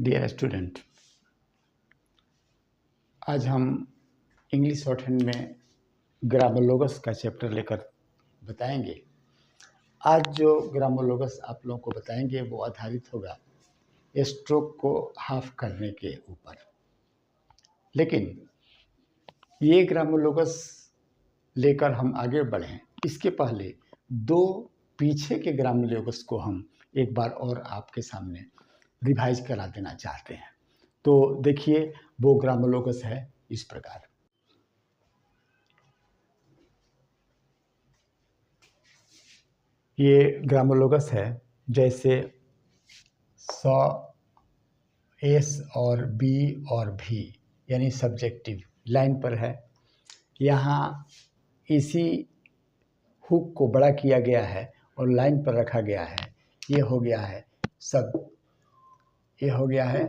Dear student, आज हम English shorthand में ग्रामोलोगस का चैप्टर लेकर बताएंगे। आज जो ग्रामोलोगस आप लोगों को बताएंगे वो आधारित होगा स्ट्रोक को हाफ करने के ऊपर। लेकिन ये ग्रामोलोगस लेकर हम आगे बढ़ें इसके पहले दो पीछे के ग्रामोलोगस को हम एक बार और आपके सामने रिवाइज करा देना चाहते हैं। तो देखिए, वो ग्रामोलोगस है इस प्रकार। ये ग्रामोलोगस है जैसे स, एस और बी और भी, यानी सब्जेक्टिव लाइन पर है। यहाँ इसी हुक को बड़ा किया गया है और लाइन पर रखा गया है। ये हो गया है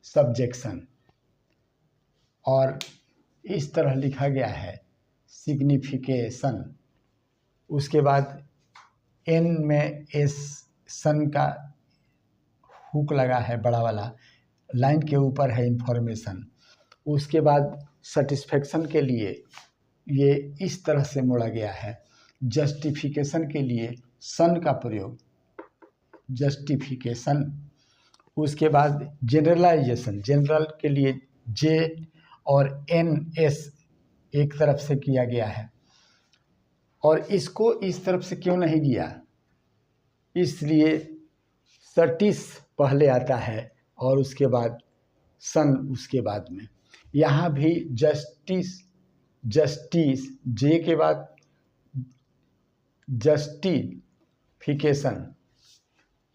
सब्जेक्शन, और इस तरह लिखा गया है सिग्निफिकेशन। उसके बाद एन में एस सन का हुक लगा है बड़ा वाला, लाइन के ऊपर है इंफॉर्मेशन। उसके बाद सेटिस्फेक्शन के लिए ये इस तरह से मोड़ा गया है। जस्टिफिकेशन के लिए सन का प्रयोग, जस्टिफिकेशन। उसके बाद जनरलाइजेशन, जनरल के लिए जे और एन एस एक तरफ से किया गया है। और इसको इस तरफ से क्यों नहीं किया, इसलिए सर्टिस पहले आता है और उसके बाद सन उसके बाद में। यहाँ भी जस्टिस जे के बाद जस्टिफिकेशन,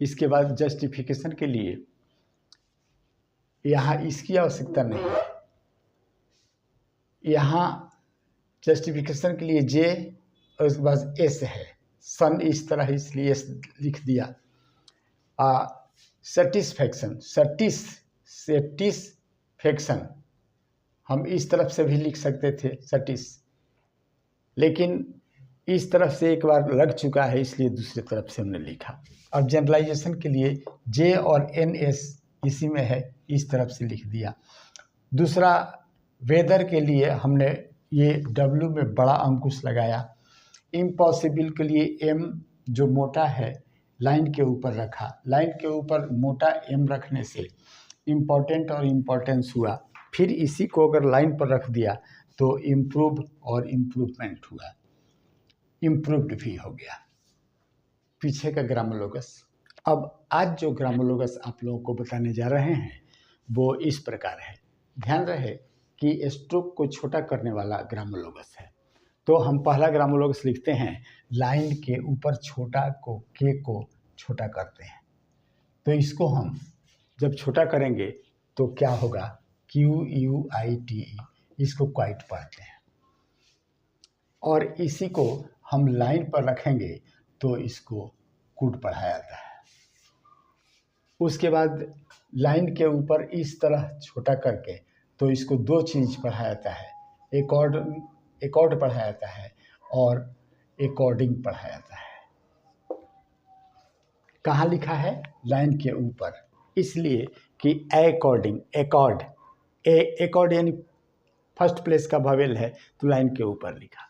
इसके बाद जस्टिफिकेशन के लिए यहाँ इसकी आवश्यकता नहीं है। यहाँ जस्टिफिकेशन के लिए जे और उसके बाद एस है, सन इस तरह इसलिए एस लिख दिया। सेटिस्फैक्शन हम इस तरफ से भी लिख सकते थे सटिस, लेकिन इस तरफ से एक बार लग चुका है इसलिए दूसरी तरफ से हमने लिखा। अब जनरलाइजेशन के लिए जे और एन एस इसी में है, इस तरफ से लिख दिया। दूसरा, वेदर के लिए हमने ये डब्ल्यू में बड़ा अंकुश लगाया। इम्पॉसिबल के लिए एम जो मोटा है लाइन के ऊपर रखा। लाइन के ऊपर मोटा एम रखने से इम्पोर्टेंट और इम्पोर्टेंस हुआ। फिर इसी को अगर लाइन पर रख दिया तो इम्प्रूव और इम्प्रूवमेंट हुआ, इम्प्रूव्ड भी हो गया। पीछे का ग्रामोलोगस। अब आज जो ग्रामोलोगस आप लोगों को बताने जा रहे हैं वो इस प्रकार है। ध्यान रहे कि स्ट्रोक को छोटा करने वाला ग्रामोलोगस है। तो हम पहला ग्रामोलोगस लिखते हैं, लाइन के ऊपर छोटा को के को छोटा करते हैं। तो इसको हम जब छोटा करेंगे तो क्या होगा, QUITE, इसको क्वाइट पढ़ते हैं। और इसी को हम लाइन पर रखेंगे तो इसको कुड पढ़ा जाता है। उसके बाद लाइन के ऊपर इस तरह छोटा करके तो इसको दो चीज़ पढ़ाया जाता है, एकॉर्ड पढ़ाया जाता है और एकॉर्डिंग पढ़ाया जाता है। कहाँ लिखा है, लाइन के ऊपर, इसलिए कि एकॉर्ड यानी फर्स्ट प्लेस का वोवेल है तो लाइन के ऊपर लिखा।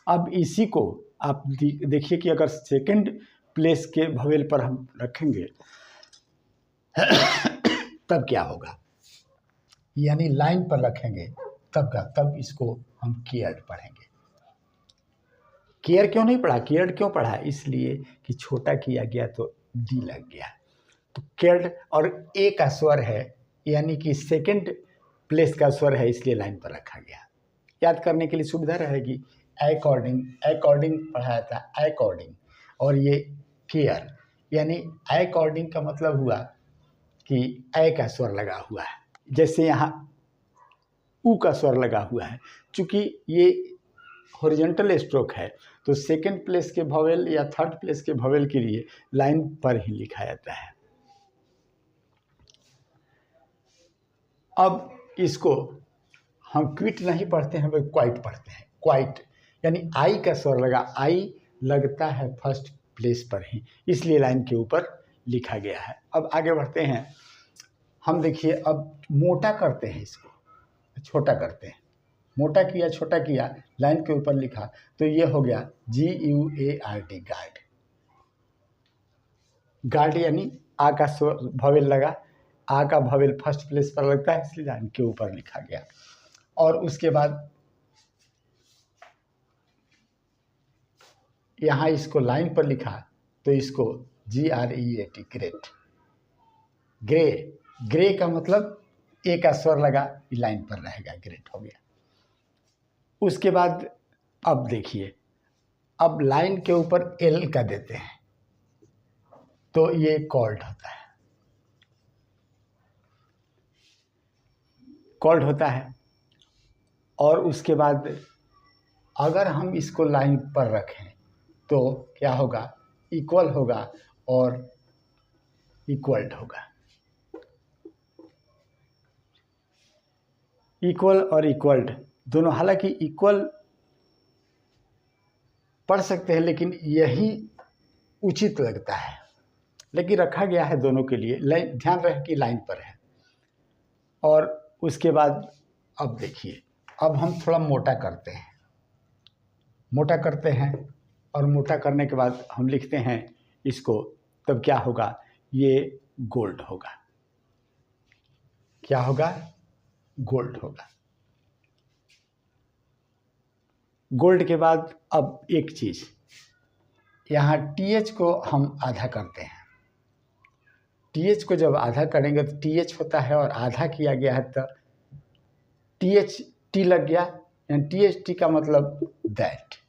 अब इसी को आप देखिए कि अगर सेकंड प्लेस के वोवेल पर हम रखेंगे तब क्या होगा, यानी लाइन पर रखेंगे तब इसको हम केयर्ड पढ़ेंगे। केयर क्यों नहीं पढ़ा, केयर्ड क्यों पढ़ा, इसलिए कि छोटा किया गया तो डी लग गया। तो केयर्ड और ए का स्वर है, यानी कि सेकंड प्लेस का स्वर है, इसलिए लाइन पर रखा गया। याद करने के लिए सुविधा रहेगी। अकॉर्डिंग पढ़ाया था, अकॉर्डिंग, और ये केयर, यानी अकॉर्डिंग का मतलब हुआ कि ए का स्वर लगा हुआ है, जैसे यहाँ ऊ का स्वर लगा हुआ है। चूँकि ये हॉरिजॉन्टल स्ट्रोक है तो सेकंड प्लेस के वोवेल या थर्ड प्लेस के वोवेल के लिए लाइन पर ही लिखा जाता है। अब इसको हम क्विट नहीं पढ़ते हैं, वो क्वाइट पढ़ते हैं। क्वाइट यानी आई का स्वर लगा, आई लगता है फर्स्ट प्लेस पर ही, इसलिए लाइन के ऊपर लिखा गया है। अब आगे बढ़ते हैं। हम देखिए अब मोटा करते हैं, इसको छोटा करते हैं। मोटा किया, छोटा किया, लाइन के ऊपर लिखा, तो ये हो गया GUARD, गार्ड। गार्ड यानी आ का भवेल लगा, आ का भवेल फर्स्ट प्लेस पर लगता है, इसलिए लाइन के ऊपर लिखा गया। और उसके बाद यहाँ इसको लाइन पर लिखा, तो इसको GREAT, ग्रेट। ग्रे, ग्रे का मतलब ए का स्वर लगा, ये लाइन पर रहेगा, ग्रेट हो गया। उसके बाद अब देखिए, अब लाइन के ऊपर L का देते हैं, तो ये कॉल्ड होता है, कॉल्ड होता है। और उसके बाद अगर हम इसको लाइन पर रखें तो क्या होगा, इक्वल होगा और इक्वल्ड होगा। इक्वल और इक्वल्ड दोनों, हालांकि इक्वल पढ़ सकते हैं, लेकिन यही उचित लगता है, लेकिन रखा गया है दोनों के लिए। लाइन, ध्यान रहे कि लाइन पर है। और उसके बाद अब देखिए, अब हम थोड़ा मोटा करते हैं, मोटा करते हैं, और मोटा करने के बाद हम लिखते हैं इसको, तब क्या होगा, ये गोल्ड होगा। क्या होगा, गोल्ड होगा। गोल्ड के बाद अब एक चीज़, यहाँ TH को हम आधा करते हैं। TH को जब आधा करेंगे तो TH होता है, और आधा किया गया है तो TH T लग गया, यानी THT का मतलब दैट।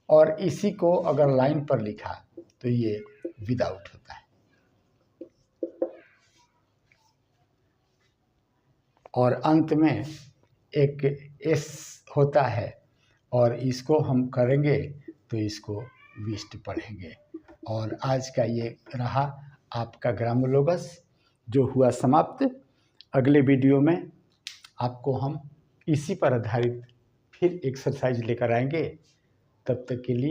और इसी को अगर लाइन पर लिखा तो ये विदाउट होता है। और अंत में एक S होता है, और इसको हम करेंगे तो इसको विस्ट पढ़ेंगे। और आज का ये रहा आपका ग्रामोलोगस, जो हुआ समाप्त। अगले वीडियो में आपको हम इसी पर आधारित फिर एक्सरसाइज लेकर आएंगे। तब तक के लिए